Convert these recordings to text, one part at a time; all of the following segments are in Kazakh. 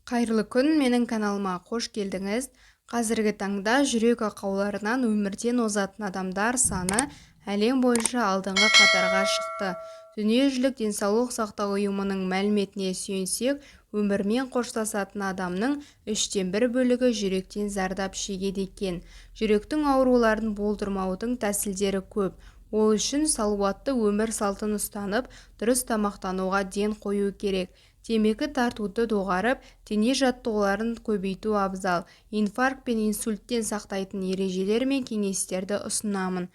Қайырлы күн, менің каналыма қош келдіңіз. Қазіргі таңда жүрек ақауларынан өмірден озатын адамдар саны әлем бойынша алдыңғы қатарға шықты. Дүниежүзілік денсаулық сақтау ұйымының мәліметіне сүйенсек, өмірмен қоштасатын адамның 1/3 бөлігі жүректен зардап шегеді екен. Жүректің ауруларын болдырмаудың тәсілдері көп. Ол үшін салауатты өмір салтын ұстанып, дұрыс тамақтануға ден қою керек. Темекі тартуды доғарып, дене жаттығуларын көбейту абзал. Инфаркт пен инсульттен сақтайтын ережелер мен кеңестерді ұсынамын.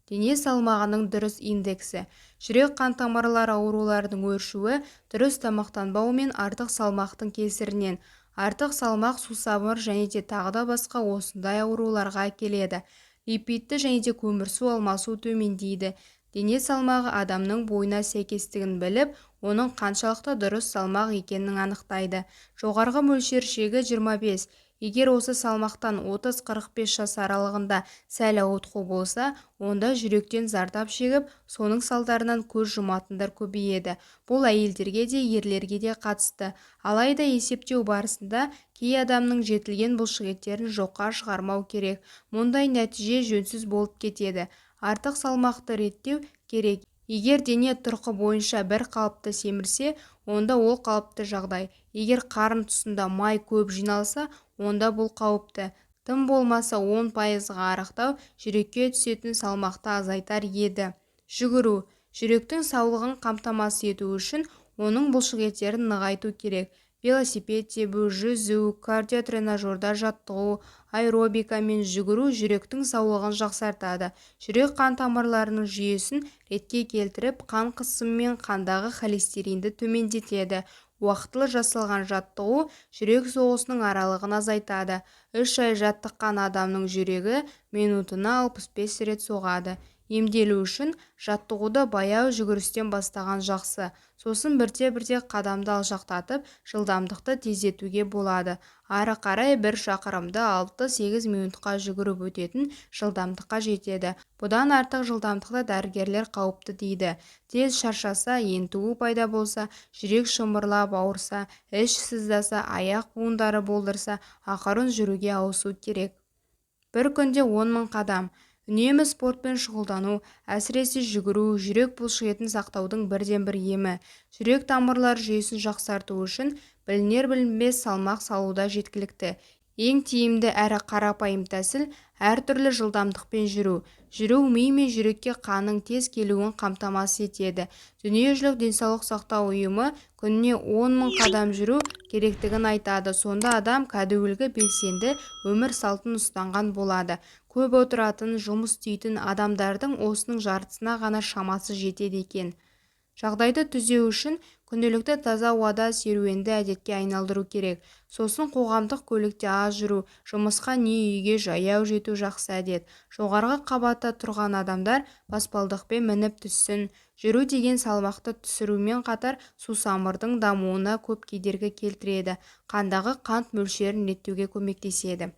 Дене салмағының дұрыс индексі. Жүрек қан тамырлары ауруларының өршуі дұрыс тамақтанбау мен артық салмақтың кесірінен. Артық салмақ сусабыр және де тағы да басқа осындай ауруларға әкеледі. Липидті және де көмірсу алмасу төмендейді. Дене салмағы адамның бойына сәйкестігін біліп, оның қаншалықты дұрыс салмақ екенін анықтайды. Жоғарғы мөлшер шегі 25. Егер осы салмақтан 30-45 жас аралығында сәл ауытқу болса, онда жүректен зардап шегіп, соның салдарынан көз жұматындар көбейеді. Бұл әйелдерге де, ерлерге де қатысты. Алайда есептеу барысында кей адамның жетілген бұлшықеттерін жоққа шығармау керек. Мұндай нәтиже жөнсіз болып кетеді. Артық салмақты реттеу керек. Егер дене тұрқы бойынша бір қалыпты семірсе, онда ол қалыпты жағдай. Егер қарын тұсында май көп жиналса, онда бұл қауіпті. Тым болмаса 10%-ға арықтау жүрекке түсетін салмақты азайтар еді. Жүгіру. Жүректің саулығын қамтамасыз ету үшін оның бұлшықеттерін нығайту керек. Велосипед тебу, жүзу, кардиотренажерда жаттығу, аэробика мен жүгіру жүректің саулығын жақсартады. Жүрек қан тамырларының жүйесін ретке келтіріп, қан қысымы мен қандағы холестеринді төмендетеді. Уақытылы жасалған жаттығу жүрек соғысының аралығын азайтады. 3 ай жаттыққан адамның жүрегі минутына 65 рет соғады. Емделу үшін жаттығуды баяу жүгірістен бастаған жақсы. Сосын бірте-бірте қадамды алшақтатып, жылдамдықты тездетуге болады. Ары қарай 1 шақырымды 6-8 минутқа жүгіріп өтетін жылдамдыққа жетеді. Бұдан артық жылдамдықты дәрігерлер қауіпті дейді. Тез шаршаса, ентігу пайда болса, жүрек шымырлап ауырса, іш сыздаса, аяқ буындары болдырса, ақырын жүруге ауысу керек. Bir күнде 10.000 қадам. Үнемі спортпен шұғылдану, әсіресе жүгіру, жүрек бұлшықетін сақтаудың бірден-бір емі. Жүрек тамырлар жүйесін жақсарту үшін білінер-білінбес салмақ салуда жеткілікті. Ең тиімді әрі қарапайым тәсіл әртүрлі жылдамдықпен жүру. Жүру ми мен жүрекке қанның тез келуін қамтамасыз етеді. Дүниежүзілік денсаулық сақтау ұйымы күніне 10.000 қадам жүру керектігін айтады. Сонда адам кәдуілгі белсенді өмір салтын ұстанған болады. Көп отыратын, жұмыс істейтін адамдардың осының жартысына ғана шамасы жетеді екен. Жағдайды түзеу үшін күнделікті таза ауада серуенді әдетке айналдыру керек. Сосын қоғамдық көлікте аз жүру, жұмысқа не үйге жаяу жету жақсы әдет. Жоғарғы қабатта тұрған адамдар баспалдақпен мініп түссін. Жүру деген салмақты түсірумен қатар сусамырдың дамуына көп кедергі келтіреді. Қандағы қант мөлшерін реттеуге көмектеседі.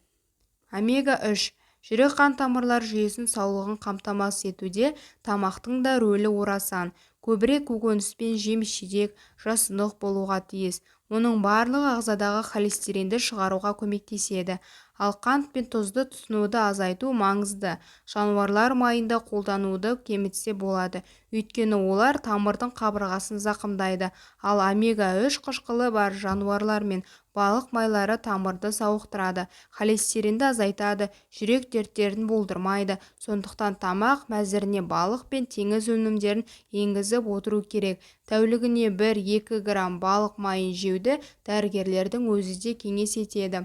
Омега-3. Жүрек қан тамырлар жүйесін саулығын қамтамасыз етуде тамақтың да рөлі орасан. Көбірек көкөніс пен жеміс-жидек, жасұнық болуға тиіс. Оның барлығы ағзадағы холестеринді шығаруға көмектеседі. Ал қант пен тұзды тұтынуды азайту маңызды. Жануарлар майында қолдануды кемітсе болады. Өйткені олар тамырдың қабырғасын зақымдайды. Ал омега-3 қышқылы бар жануарлар мен балық майлары тамырды сауықтырады, холестеринді азайтады, жүрек дерттерін болдырмайды. Сондықтан тамақ мәзіріне балық пен теңіз өнімдерін енгізіп отыру керек. Тәулігіне 1-2 грамм балық майын жеуді дәрігерлердің өзі де кеңес етеді.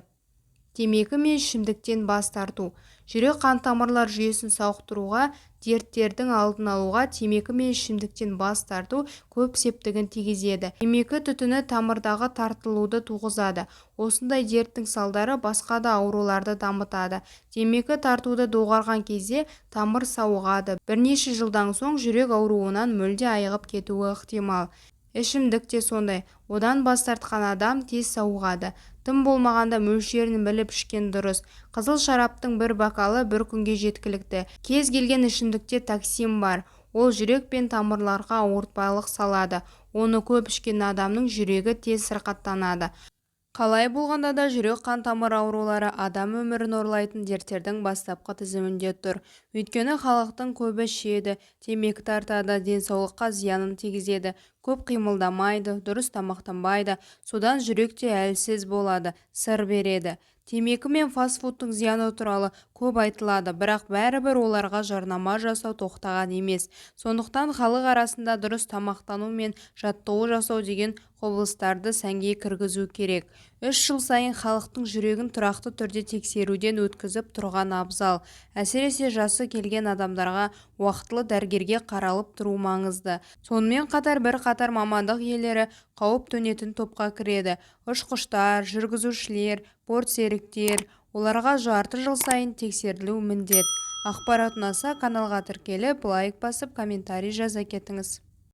Темекі мен ішімдіктен бас тарту. Жүрек қан тамырлар жүйесін сауықтыруға, дерттердің алдын алуға темекі мен ішімдіктен бас тарту көп септігін тигізеді. Темекі түтіні тамырдағы тартылуды туғызады. Осындай дерттің салдары басқа да ауруларды дамытады. Темекі тартуды доғарған кезде тамыр сауығады. Бірнеше жылдан соң жүрек ауруынан мүлде айығып кетуі ықтимал. Ішімдік те сондай. Одан бас тартқан адам тез сауығады. Тым болмағанда мөлшерін біліп ішкен дұрыс. Қызыл шараптың бір бокалы бір күнге жеткілікті. Кез келген ішімдікте токсин бар. Ол жүрек пен тамырларға ауыртпалық салады. Оны көп ішкен адамның жүрегі тез сырқаттанады. Қалай болғанда да жүрек-қан тамыр аурулары адам өмірін ұрлайтын дерттердің бастапқы тізімінде тұр. Өйткені халықтың көбі ішеді, темекі тартады, денсаулыққа зиянын тигізеді, көп қимылдамайды, дұрыс тамақтанбайды, содан жүрек те әлсіз болады, сыр береді. Темекі мен фастфудтың зияны туралы көп айтылады, бірақ бәрібір оларға жарнама жасау тоқтаған емес. Сондықтан халық арасында дұрыс тамақтану мен жаттығу жасау деген құбылыстарды сәнге кіргізу керек. 3 жыл сайын халықтың жүрегін тұрақты түрде тексеруден өткізіп тұрған абзал. Әсіресе жасы келген адамдарға уақытылы дәрігерге қаралып тұру маңызды. Сонымен қатар бірқатар мамандық иелері қауіп төнетін топқа кіреді. Ұшқыштар, жүргізушілер, бортсеріктер, оларға жарты жыл сайын тексерілу міндет. Ақпарат ұнаса каналға тіркеліп, лайк басып, комментарий жаза кетіңіз.